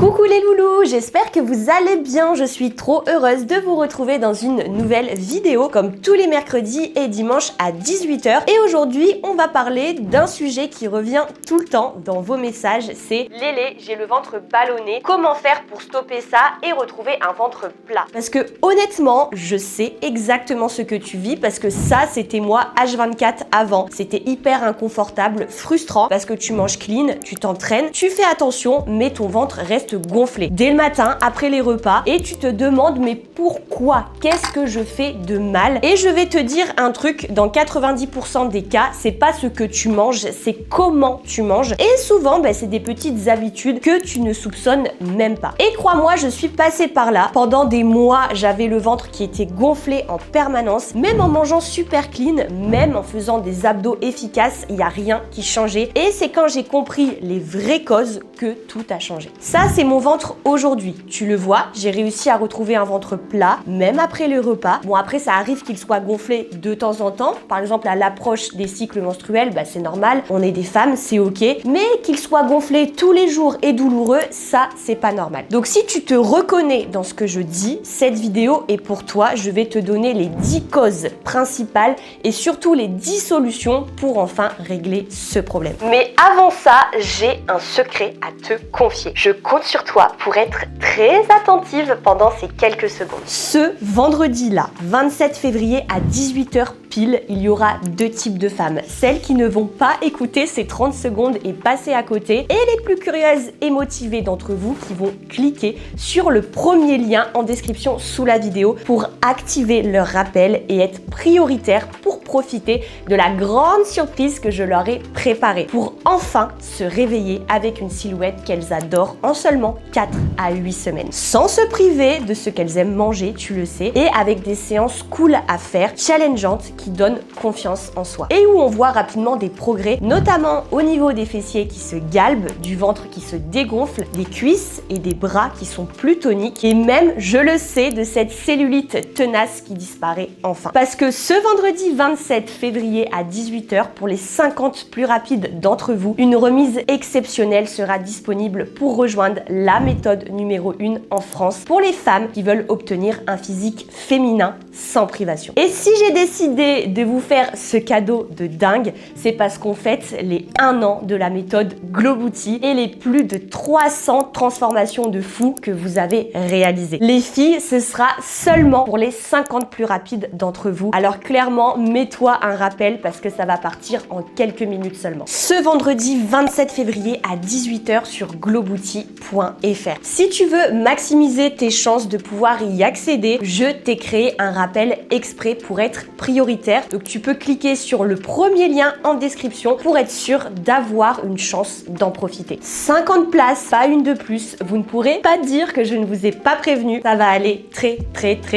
Coucou les loulous, j'espère que vous allez bien, je suis trop heureuse de vous retrouver dans une nouvelle vidéo comme tous les mercredis et dimanches à 18 h. Et aujourd'hui, on va parler d'un sujet qui revient tout le temps dans vos messages, c'est Lélé, j'ai le ventre ballonné, comment faire pour stopper ça et retrouver un ventre plat? Parce que honnêtement, je sais exactement ce que tu vis parce que ça, c'était moi H24 avant. C'était hyper inconfortable, frustrant parce que tu manges clean, tu t'entraînes, tu fais attention, mais ton ventre reste gonflé dès le matin après les repas et tu te demandes mais pourquoi? Qu'est-ce que je fais de mal? Et je vais te dire un truc, dans 90% des cas, c'est pas ce que tu manges, c'est comment tu manges. Et souvent, c'est des petites habitudes que tu ne soupçonnes même pas. Et crois-moi, je suis passée par là. Pendant des mois, j'avais le ventre qui était gonflé en permanence, même en mangeant super clean, même en faisant des abdos efficaces, il n'y a rien qui changeait. Et c'est quand j'ai compris les vraies causes que tout a changé. Ça, c'est mon ventre aujourd'hui. Tu le vois, j'ai réussi à retrouver un ventre plat, même après le repas. Bon, après, ça arrive qu'il soit gonflé de temps en temps. Par exemple, à l'approche des cycles menstruels, c'est normal. On est des femmes, c'est ok. Mais qu'il soit gonflé tous les jours et douloureux, ça, c'est pas normal. Donc, si tu te reconnais dans ce que je dis, cette vidéo est pour toi. Je vais te donner les 10 causes principales et surtout les 10 solutions pour enfin régler ce problème. Mais avant ça, j'ai un secret à te confier. Je compte sur toi pour être très attentive pendant ces quelques secondes. Ce vendredi-là, 27 février à 18 h pile, il y aura deux types de femmes. Celles qui ne vont pas écouter ces 30 secondes et passer à côté, et les plus curieuses et motivées d'entre vous qui vont cliquer sur le premier lien en description sous la vidéo pour activer leur rappel et être prioritaires pour profiter de la grande surprise que je leur ai préparée pour enfin se réveiller avec une silhouette qu'elles adorent en seulement 4 à 8 semaines. Sans se priver de ce qu'elles aiment manger, tu le sais, et avec des séances cool à faire, challengeantes, qui donnent confiance en soi. Et où on voit rapidement des progrès, notamment au niveau des fessiers qui se galbent, du ventre qui se dégonfle, des cuisses et des bras qui sont plus toniques, et même, je le sais, de cette cellulite tenace qui disparaît enfin. Parce que ce vendredi 27 février à 18 h, pour les 50 plus rapides d'entre vous, une remise exceptionnelle sera disponible pour rejoindre la méthode numéro 1 en France pour les femmes qui veulent obtenir un physique féminin sans privation. Et si j'ai décidé de vous faire ce cadeau de dingue, c'est parce qu'on fête les 1 an de la méthode Glow Booty et les plus de 300 transformations de fou que vous avez réalisées. Les filles, ce sera seulement pour les 50 plus rapides d'entre vous. Alors clairement, mets-toi un rappel parce que ça va partir en quelques minutes seulement. Ce vendredi 27 février à 18 h sur glowbooty.fr. Si tu veux maximiser tes chances de pouvoir y accéder, je t'ai créé un rappel exprès pour être prioritaire. Donc tu peux cliquer sur le premier lien en description pour être sûr d'avoir une chance d'en profiter. 50 places, pas une de plus. Vous ne pourrez pas dire que je ne vous ai pas prévenu. Ça va aller très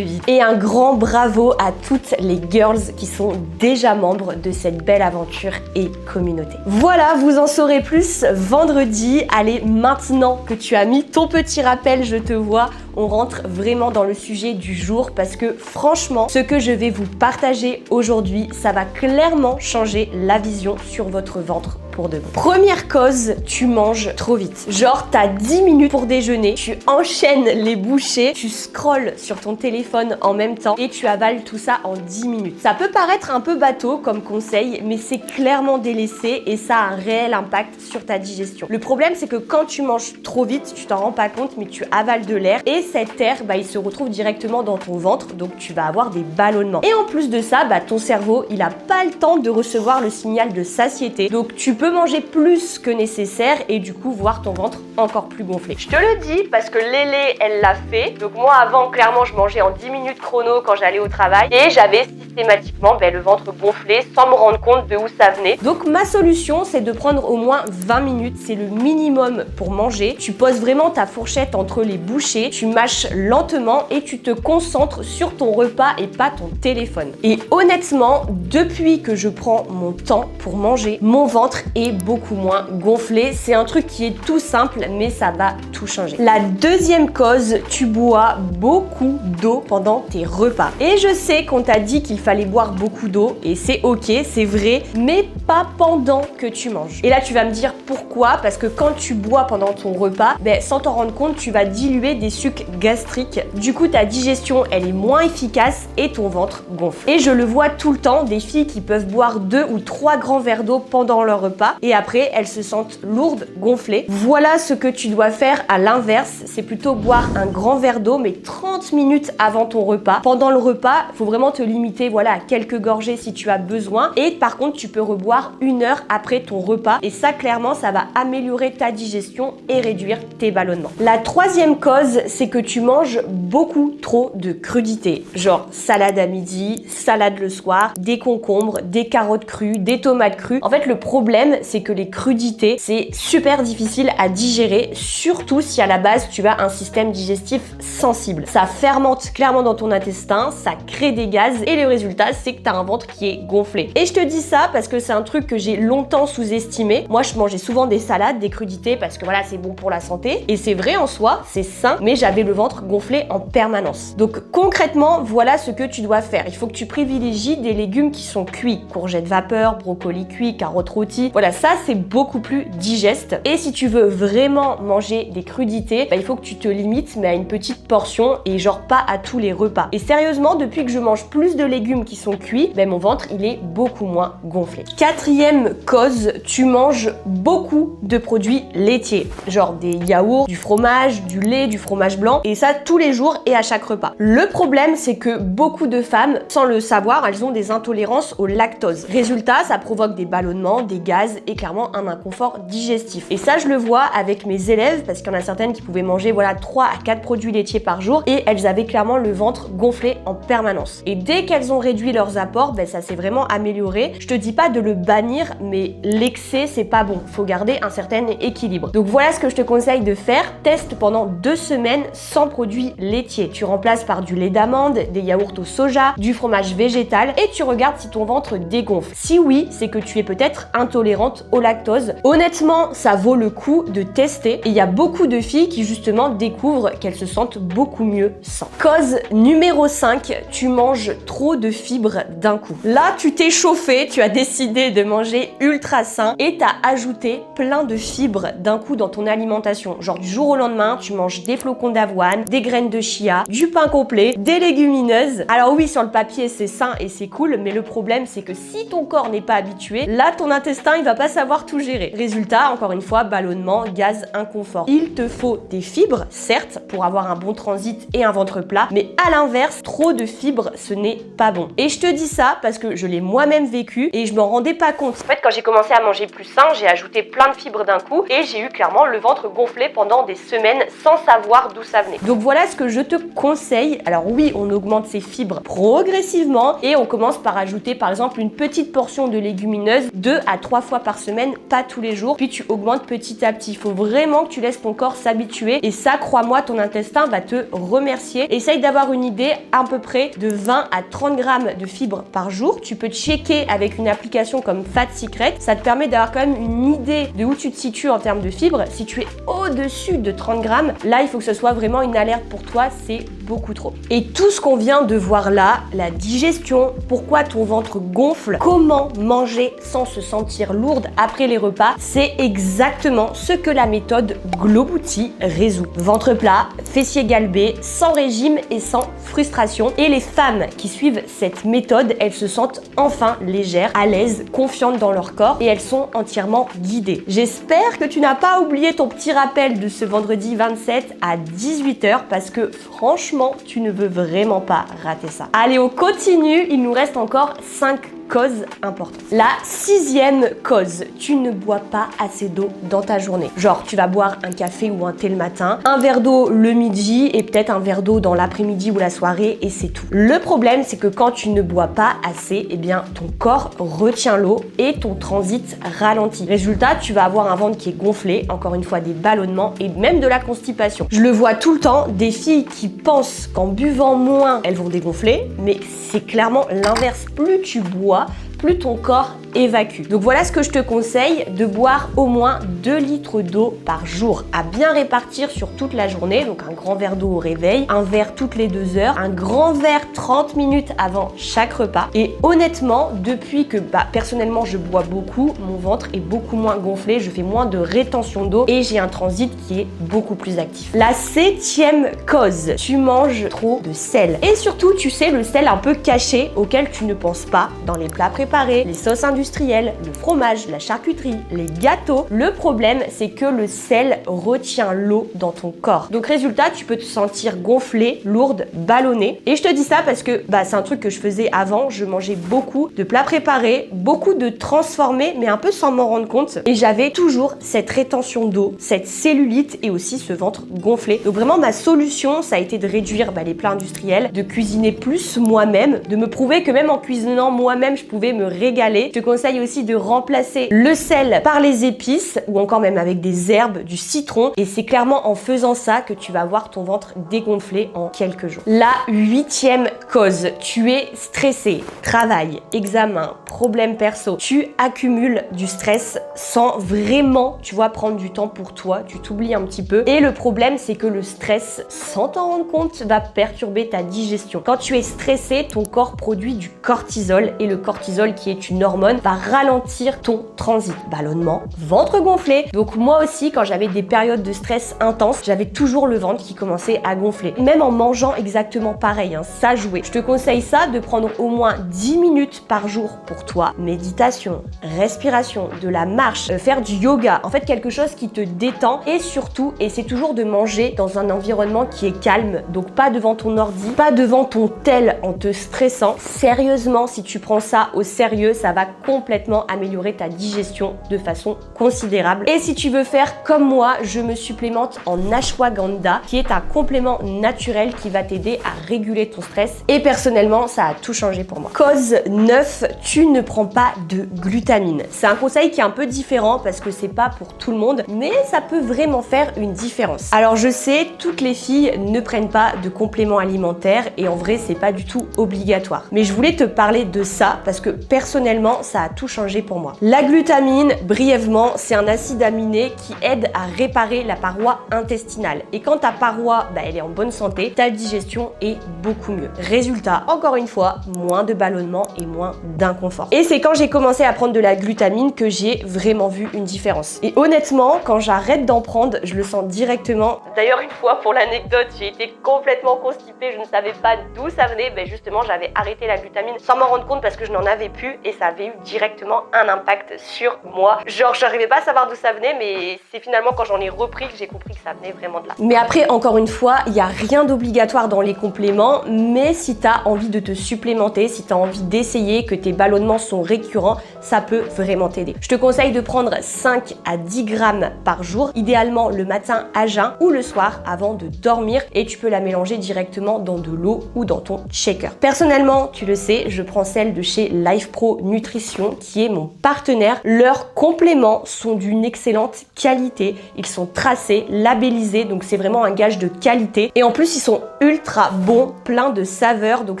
vite. Et un grand bravo à toutes les girls qui sont déjà membres de cette belle aventure et communauté. Voilà, vous en saurez plus vendredi. Allez, maintenant que tu as mis ton petit rappel, je te vois, on rentre vraiment dans le sujet du jour parce que franchement, ce que je vais vous partager aujourd'hui, ça va clairement changer la vision sur votre ventre pour de bon. Première cause, tu manges trop vite. Genre, t'as 10 minutes pour déjeuner, tu enchaînes les bouchées, tu scrolles sur ton téléphone en même temps et tu avales tout ça en 10 minutes. Ça peut paraître un peu bateau comme conseil, mais c'est clairement délaissé et ça a un réel impact sur ta digestion. Le problème, c'est que quand tu manges trop vite, tu t'en rends pas compte, mais tu avales de l'air et cet air, il se retrouve directement dans ton ventre, donc tu vas avoir des ballonnements. Et en plus de ça, ton cerveau, il a pas le temps de recevoir le signal de satiété, donc tu peux manger plus que nécessaire et du coup voir ton ventre encore plus gonflé. Je te le dis parce que Lélé, elle l'a fait. Donc moi avant, clairement, je mangeais en 10 minutes chrono quand j'allais au travail et j'avais systématiquement le ventre gonflé sans me rendre compte de où ça venait. Donc ma solution, c'est de prendre au moins 20 minutes. C'est le minimum pour manger. Tu poses vraiment ta fourchette entre les bouchées, tu mâches lentement et tu te concentres sur ton repas et pas ton téléphone. Et honnêtement, depuis que je prends mon temps pour manger, mon ventre est beaucoup moins gonflé. C'est un truc qui est tout simple, mais ça va tout changer. La deuxième cause, tu bois beaucoup d'eau pendant tes repas. Et je sais qu'on t'a dit qu'il fallait boire beaucoup d'eau et c'est ok, c'est vrai, mais pas pendant que tu manges. Et là, tu vas me dire pourquoi? Parce que quand tu bois pendant ton repas, sans t'en rendre compte, tu vas diluer des sucs gastriques. Du coup, ta digestion, elle est moins efficace et ton ventre gonfle. Et je le vois tout le temps, des filles qui peuvent boire 2 ou 3 grands verres d'eau pendant leur repas et après, elles se sentent lourdes, gonflées. Voilà ce que tu dois faire à l'inverse, c'est plutôt boire un grand verre d'eau, mais 30 minutes avant ton repas. Pendant le repas, il faut vraiment te limiter à quelques gorgées si tu as besoin. Et par contre, tu peux reboire 1 heure après ton repas. Et ça, clairement, ça va améliorer ta digestion et réduire tes ballonnements. La troisième cause, c'est que tu manges beaucoup trop de crudités. Genre salade à midi, salade le soir, des concombres, des carottes crues, des tomates crues. En fait, le problème, c'est que les crudités, c'est super difficile à digérer, surtout si à la base, tu as un système digestif sensible. Ça fermente clairement dans ton intestin, ça crée des gaz et le résultat, c'est que tu as un ventre qui est gonflé. Et je te dis ça parce que c'est un truc que j'ai longtemps sous-estimé. Moi, je mangeais souvent des salades, des crudités parce que voilà, c'est bon pour la santé. Et c'est vrai en soi, c'est sain, mais j'avais le ventre gonflé en permanence. Donc concrètement, voilà ce que tu dois faire. Il faut que tu privilégies des légumes qui sont cuits. Courgettes vapeur, brocolis cuits, carottes rôties. Voilà, ça c'est beaucoup plus digeste. Et si tu veux vraiment manger des crudités, il faut que tu te limites, mais à une petite portion et genre pas à tous les repas. Et sérieusement, depuis que je mange plus de légumes qui sont cuits, mon ventre il est beaucoup moins gonflé. Quatrième cause, tu manges beaucoup de produits laitiers, genre des yaourts, du fromage, du lait, du fromage blanc, et ça tous les jours et à chaque repas. Le problème, c'est que beaucoup de femmes, sans le savoir, elles ont des intolérances au lactose. Résultat, ça provoque des ballonnements, des gaz et clairement un inconfort digestif. Et ça, je le vois avec mes élèves parce qu'il y en a certaines qui pouvaient manger 3 à 4 produits laitiers par jour et elles avaient clairement le ventre gonflé en permanence. Et dès qu'elles ont réduit leurs apports, ça s'est vraiment amélioré. Je te dis pas de le bannir, mais l'excès, c'est pas bon. Faut garder un certain équilibre. Donc voilà ce que je te conseille de faire. Teste pendant 2 semaines sans produits laitiers. Tu remplaces par du lait d'amande, des yaourts au soja, du fromage végétal et tu regardes si ton ventre dégonfle. Si oui, c'est que tu es peut-être intolérante au lactose. Honnêtement, ça vaut le coup de tester et il y a beaucoup de filles qui justement découvrent qu'elles se sentent beaucoup mieux sans. Cause numéro 5, tu manges trop de fibres d'un coup. Là, tu t'es chauffé, tu as décidé de manger ultra sain et t'as ajouté plein de fibres d'un coup dans ton alimentation. Genre du jour au lendemain, tu manges des flocons d'avoine, des graines de chia, du pain complet, des légumineuses. Alors oui, sur le papier, c'est sain et c'est cool, mais le problème, c'est que si ton corps n'est pas habitué, là, ton intestin, il va pas savoir tout gérer. Résultat, encore une fois, ballonnement, gaz, inconfort. Il te faut des fibres, certes, pour avoir un bon transit et un ventre plat, mais à l'inverse, trop de fibres, ce n'est pas bon. Et je te dis ça parce que je l'ai moi-même vécu et je m'en rendais pas compte. En fait, quand j'ai commencé à manger plus sain, j'ai ajouté plein de fibres d'un coup et j'ai eu clairement le ventre gonflé pendant des semaines sans savoir d'où ça venait. Donc voilà ce que je te conseille. Alors oui, on augmente ses fibres progressivement et on commence par ajouter par exemple une petite portion de légumineuses 2 à 3 fois par semaine, pas tous les jours. Puis tu augmentes petit à petit. Il faut vraiment que tu laisses ton corps s'habituer et ça, crois-moi, ton intestin va te remercier. Essaye d'avoir une idée à peu près de 20 à 30 grammes de fibres par jour. Tu peux checker avec une application comme Fat Secret. Ça te permet d'avoir quand même une idée de où tu te situes en termes de fibres. Si tu es au-dessus de 30 grammes, là, il faut que ce soit vraiment une alerte pour toi. C'est beaucoup trop. Et tout ce qu'on vient de voir là, la digestion, pourquoi ton ventre gonfle, comment manger sans se sentir lourde après les repas, c'est exactement ce que la méthode Globouti résout. Ventre plat, fessiers galbés, sans régime et sans frustration. Et les femmes qui suivent cette méthode, elles se sentent enfin légères, à l'aise, confiantes dans leur corps et elles sont entièrement guidées. J'espère que tu n'as pas oublié ton petit rappel de ce vendredi 27 à 18h parce que franchement, tu ne veux vraiment pas rater ça. Allez, on continue, il nous reste encore 5 cause importante. La 6e cause, tu ne bois pas assez d'eau dans ta journée. Genre, tu vas boire un café ou un thé le matin, un verre d'eau le midi et peut-être un verre d'eau dans l'après-midi ou la soirée et c'est tout. Le problème, c'est que quand tu ne bois pas assez, eh bien, ton corps retient l'eau et ton transit ralentit. Résultat, tu vas avoir un ventre qui est gonflé, encore une fois des ballonnements et même de la constipation. Je le vois tout le temps, des filles qui pensent qu'en buvant moins, elles vont dégonfler, mais c'est clairement l'inverse. Plus tu bois, plus ton corps évacue. Donc voilà ce que je te conseille, de boire au moins 2 litres d'eau par jour, à bien répartir sur toute la journée. Donc un grand verre d'eau au réveil, un verre toutes les 2 heures, un grand verre 30 minutes avant chaque repas. Et honnêtement, depuis que personnellement je bois beaucoup, mon ventre est beaucoup moins gonflé, je fais moins de rétention d'eau et j'ai un transit qui est beaucoup plus actif. La 7e cause, tu manges trop de sel. Et surtout, tu sais, le sel un peu caché auquel tu ne penses pas dans les plats préparés, les sauces industrielles, le fromage, la charcuterie, les gâteaux. Le problème, c'est que le sel retient l'eau dans ton corps. Donc résultat, tu peux te sentir gonflée, lourde, ballonnée. Et je te dis ça parce que c'est un truc que je faisais avant. Je mangeais beaucoup de plats préparés, beaucoup de transformés, mais un peu sans m'en rendre compte. Et j'avais toujours cette rétention d'eau, cette cellulite et aussi ce ventre gonflé. Donc vraiment, ma solution, ça a été de réduire les plats industriels, de cuisiner plus moi-même, de me prouver que même en cuisinant moi-même, je pouvais me régaler. Je te conseille aussi de remplacer le sel par les épices ou encore même avec des herbes, du citron. Et c'est clairement en faisant ça que tu vas voir ton ventre dégonfler en quelques jours. La 8e cause, tu es stressé. Travail, examen, problème perso. Tu accumules du stress sans vraiment, tu vois, prendre du temps pour toi. Tu t'oublies un petit peu. Et le problème, c'est que le stress, sans t'en rendre compte, va perturber ta digestion. Quand tu es stressé, ton corps produit du cortisol et le cortisol, qui est une hormone, va ralentir ton transit. Ballonnement, ventre gonflé. Donc moi aussi, quand j'avais des périodes de stress intenses, j'avais toujours le ventre qui commençait à gonfler. Même en mangeant exactement pareil, ça jouait. Je te conseille ça, de prendre au moins 10 minutes par jour pour toi. Méditation, respiration, de la marche, faire du yoga. En fait, quelque chose qui te détend et surtout, essaie toujours de manger dans un environnement qui est calme. Donc pas devant ton ordi, pas devant ton tel en te stressant. Sérieusement, si tu prends ça au sérieux, ça va complètement améliorer ta digestion de façon considérable. Et si tu veux faire comme moi, je me supplémente en ashwagandha, qui est un complément naturel qui va t'aider à réguler ton stress. Et personnellement, ça a tout changé pour moi. Cause 9, tu ne prends pas de glutamine. C'est un conseil qui est un peu différent parce que c'est pas pour tout le monde, mais ça peut vraiment faire une différence. Alors je sais, toutes les filles ne prennent pas de compléments alimentaires et en vrai, c'est pas du tout obligatoire. Mais je voulais te parler de ça parce que personnellement, ça a tout changé pour moi. La glutamine, brièvement, c'est un acide aminé qui aide à réparer la paroi intestinale. Et quand ta paroi, elle est en bonne santé, ta digestion est beaucoup mieux. Résultat, encore une fois, moins de ballonnement et moins d'inconfort. Et c'est quand j'ai commencé à prendre de la glutamine que j'ai vraiment vu une différence. Et honnêtement, quand j'arrête d'en prendre, je le sens directement. D'ailleurs, une fois, pour l'anecdote, j'ai été complètement constipée, je ne savais pas d'où ça venait. Justement, j'avais arrêté la glutamine sans m'en rendre compte parce que je n'en avais plus et ça avait eu directement un impact sur moi. Genre, je n'arrivais pas à savoir d'où ça venait, mais c'est finalement quand j'en ai repris que j'ai compris que ça venait vraiment de là. Mais après, encore une fois, il n'y a rien d'obligatoire dans les compléments, mais si tu as envie de te supplémenter, si tu as envie d'essayer, que tes ballonnements sont récurrents, ça peut vraiment t'aider. Je te conseille de prendre 5 à 10 grammes par jour, idéalement le matin à jeun ou le soir avant de dormir, et tu peux la mélanger directement dans de l'eau ou dans ton shaker. Personnellement, tu le sais, je prends celle de chez Life Pro Nutrition qui est mon partenaire. Leurs compléments sont d'une excellente qualité, ils sont tracés, labellisés, donc c'est vraiment un gage de qualité et en plus ils sont ultra bons, plein de saveurs. Donc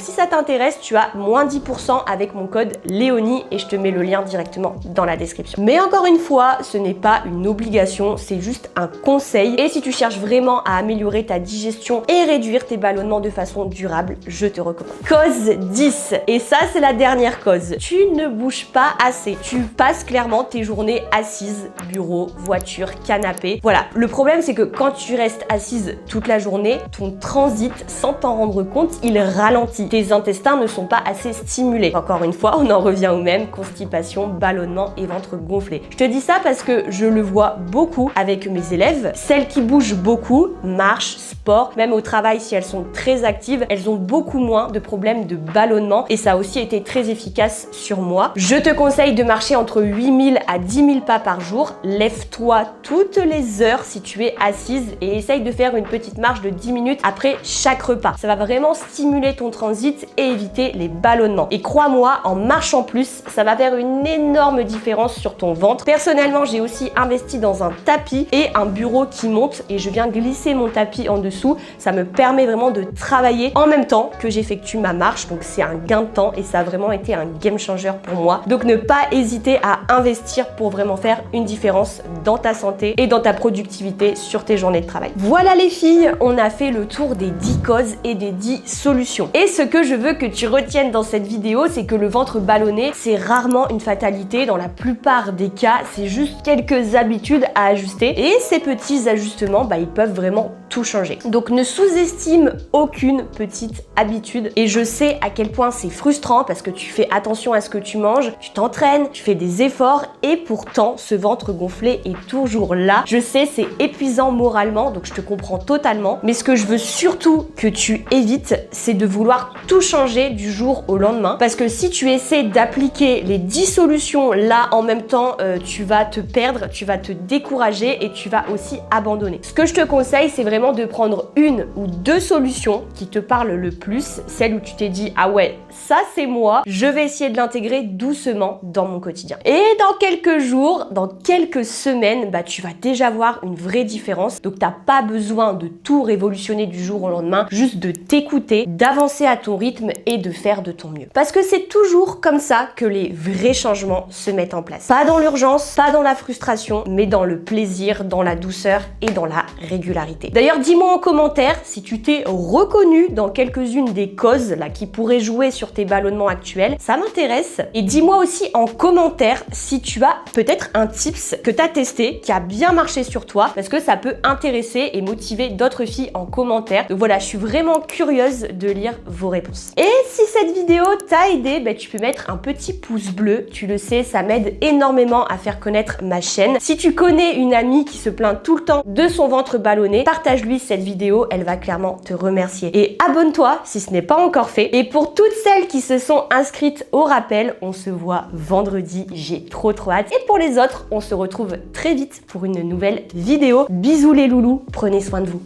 si ça t'intéresse, tu as moins 10% avec mon code Léonie et je te mets le lien directement dans la description. Mais encore une fois, ce n'est pas une obligation, c'est juste un conseil. Et si tu cherches vraiment à améliorer ta digestion et réduire tes ballonnements de façon durable, je te recommande. Cause 10, et ça c'est la dernière cause. Tu ne bouges pas assez. Tu passes clairement tes journées assises, bureau, voiture, canapé. Voilà, le problème c'est que quand tu restes assise toute la journée, ton transit, sans t'en rendre compte, il ralentit. Tes intestins ne sont pas assez stimulés. Encore une fois, on en revient au même, constipation, ballonnement et ventre gonflé. Je te dis ça parce que je le vois beaucoup avec mes élèves. Celles qui bougent beaucoup, marche, sport, même au travail si elles sont très actives, elles ont beaucoup moins de problèmes de ballonnement et ça a aussi été très efficace sur moi. Je te conseille de marcher entre 8000 à 10 000 pas par jour. Lève-toi toutes les heures si tu es assise et essaye de faire une petite marche de 10 minutes après chaque repas. Ça va vraiment stimuler ton transit et éviter les ballonnements. Et crois-moi, en marchant plus, ça va faire une énorme différence sur ton ventre. Personnellement, j'ai aussi investi dans un tapis et un bureau qui monte et je viens glisser mon tapis en dessous dessous. Ça me permet vraiment de travailler en même temps que j'effectue ma marche. Donc c'est un gain de temps et ça a vraiment été un game changer pour moi. Donc ne pas hésiter à investir pour vraiment faire une différence dans ta santé et dans ta productivité sur tes journées de travail. Voilà les filles, on a fait le tour des 10 causes et des 10 solutions. Et ce que je veux que tu retiennes dans cette vidéo, c'est que le ventre ballonné, c'est rarement une fatalité. Dans la plupart des cas, c'est juste quelques habitudes à ajuster. Et ces petits ajustements, ils peuvent vraiment tout changer. Donc ne sous-estime aucune petite habitude. Et je sais à quel point c'est frustrant parce que tu fais attention à ce que tu manges, tu t'entraînes, tu fais des efforts et pourtant ce ventre gonflé est toujours là. Je sais, c'est épuisant moralement, donc je te comprends totalement. Mais ce que je veux surtout que tu évites, c'est de vouloir tout changer du jour au lendemain. Parce que si tu essaies d'appliquer les 10 solutions là en même temps, tu vas te perdre, tu vas te décourager et tu vas aussi abandonner. Ce que je te conseille, c'est vraiment de prendre une ou deux solutions qui te parlent le plus, celle où tu t'es dit ah ouais, ça c'est moi, je vais essayer de l'intégrer doucement dans mon quotidien. Et dans quelques jours, dans quelques semaines, tu vas déjà voir une vraie différence. Donc t'as pas besoin de tout révolutionner du jour au lendemain, juste de t'écouter, d'avancer à ton rythme et de faire de ton mieux. Parce que c'est toujours comme ça que les vrais changements se mettent en place. Pas dans l'urgence, pas dans la frustration, mais dans le plaisir, dans la douceur et dans la régularité. D'ailleurs, dis-moi en commentaire si tu t'es reconnu dans quelques-unes des causes là qui pourraient jouer sur tes ballonnements actuels. Ça m'intéresse. Et dis-moi aussi en commentaire si tu as peut-être un tips que tu as testé, qui a bien marché sur toi, parce que ça peut intéresser et motiver d'autres filles en commentaire. Donc voilà, je suis vraiment curieuse de lire vos réponses. Et si cette vidéo t'a aidé, tu peux mettre un petit pouce bleu. Tu le sais, ça m'aide énormément à faire connaître ma chaîne. Si tu connais une amie qui se plaint tout le temps de son ventre ballonné, partage-lui cette vidéo, elle va clairement te remercier. Et abonne-toi si ce n'est pas encore fait. Et pour toutes celles qui se sont inscrites au rappel, on se voit vendredi, j'ai trop hâte. Et pour les autres, on se retrouve très vite pour une nouvelle vidéo. Bisous les loulous, prenez soin de vous.